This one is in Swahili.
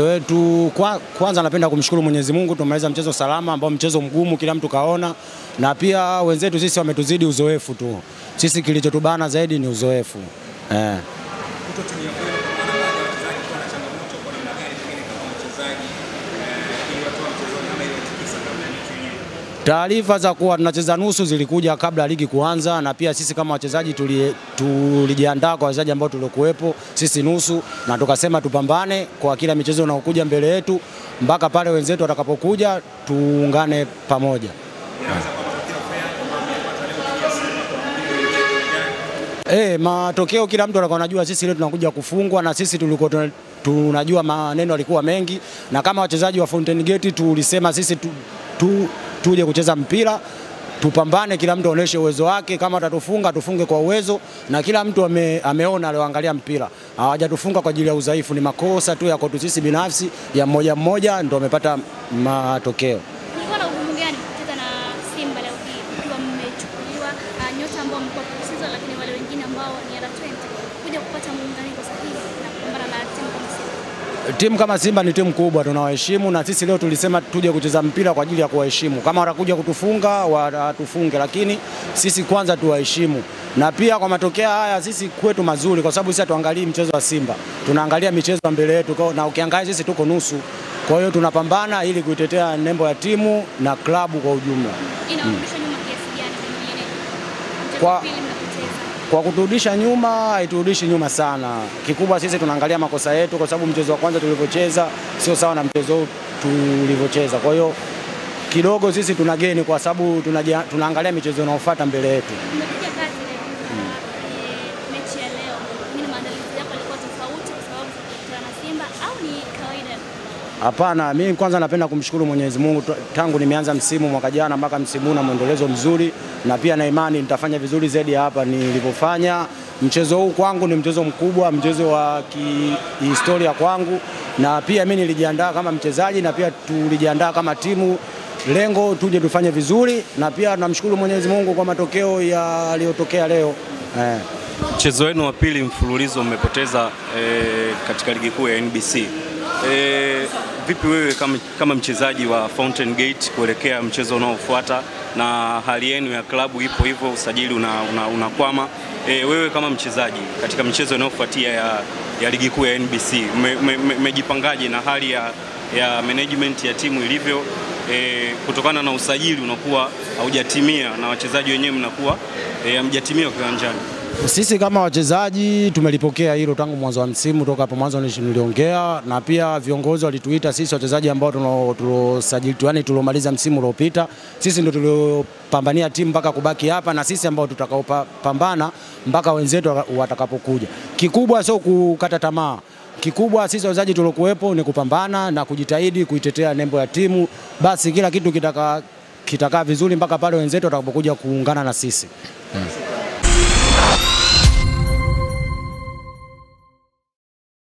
Wetu kwanza napenda kumshukuru Mwenyezi Mungu, tumemaliza mchezo salama ambao mchezo mgumu kila mtu kaona, na pia wenzetu sisi wametuzidi uzoefu tu. Sisi kilichotubana zaidi ni uzoefu. Taarifa za kuwa tunacheza nusu zilikuja kabla ligi kuanza, na pia sisi kama wachezaji tulijiandaa kwa wachezaji ambao tulikuwepo sisi nusu, na tukasema tupambane kwa kila michezo inayokuja mbele yetu mpaka pale wenzetu watakapokuja tuungane pamoja. Matokeo kila mtu alikuwa anajua sisi leo tunakuja kufungwa, na sisi tulikuwa tunajua maneno yalikuwa mengi, na kama wachezaji wa Fountain Gate tulisema sisi tuje kucheza mpira, tupambane, kila mtu aoneshe uwezo wake. Kama atatufunga tufunge kwa uwezo, na kila mtu ameona alioangalia mpira. Hawajatufunga kwa ajili ya udhaifu, ni makosa tu ya kwetu sisi binafsi ya mmoja mmoja ndio amepata matokeo. Kulikuwa na ugumu gani kucheza na Simba leo hii ukiwa mmechukuliwa nyota ambao mko season, lakini wale wengine ambao ni under 20 kuja kupata muunganiko sahihi na kupambana na timu kama Simba? Timu kama Simba ni timu kubwa, tunawaheshimu, na sisi leo tulisema tuje kucheza mpira kwa ajili ya kuwaheshimu. Kama watakuja kutufunga watufunge, lakini sisi kwanza tuwaheshimu. Na pia kwa matokeo haya sisi kwetu mazuri, kwa sababu sisi hatuangalii mchezo wa Simba, tunaangalia michezo mbele yetu, na ukiangalia sisi tuko nusu. Kwa hiyo tunapambana ili kuitetea nembo ya timu na klabu kwa ujumla. Inawarudisha nyuma kiasi gani wengine? Kwa kuturudisha nyuma, haiturudishi nyuma sana. Kikubwa sisi tunaangalia makosa yetu, kwa sababu mchezo wa kwanza tulivyocheza sio sawa na mchezo tulivyocheza. Kwa hiyo kidogo sisi tuna geni, kwa sababu tunaangalia michezo inayofuata mbele yetu. Umepiga kazi leo mechi ya leo. Mimi maandalizi yako yalikuwa tofauti kwa sababu tunakutana na Simba au ni kawaida? Hapana, mimi kwanza napenda kumshukuru Mwenyezi Mungu, tangu nimeanza msimu mwaka jana mpaka msimu na mwendelezo mzuri, na pia na imani nitafanya vizuri zaidi hapa nilipofanya. Mchezo huu kwangu ni mchezo mkubwa, mchezo wa kihistoria kwangu, na pia mimi nilijiandaa kama mchezaji na pia tulijiandaa kama timu, lengo tuje tufanye vizuri, na pia namshukuru Mwenyezi Mungu kwa matokeo yaliyotokea leo. Mchezo wenu wa pili mfululizo mmepoteza katika ligi kuu ya NBC. Vipi wewe kama mchezaji wa Fountain Gate kuelekea mchezo unaofuata, na hali yenu ya klabu ipo hivyo, usajili unakwama, wewe kama mchezaji katika mchezo unaofuatia ya ligi kuu ya NBC mmejipangaje na hali ya management ya timu ilivyo, kutokana na usajili unakuwa haujatimia na wachezaji wenyewe mnakuwa hamjatimia kiwanjani? Sisi kama wachezaji tumelipokea hilo tangu mwanzo wa msimu, toka hapo mwanzo niliongea, na pia viongozi walituita sisi wachezaji ambao tulosajili, yani tulomaliza msimu uliopita, sisi ndio tuliopambania timu mpaka kubaki hapa, na sisi ambao tutakaopambana mpaka wenzetu watakapokuja. Kikubwa sio kukata tamaa. Kikubwa sisi wachezaji tulokuwepo ni kupambana na kujitahidi kuitetea nembo ya timu, basi kila kitu kitakaa vizuri mpaka pale wenzetu watakapokuja kuungana na sisi.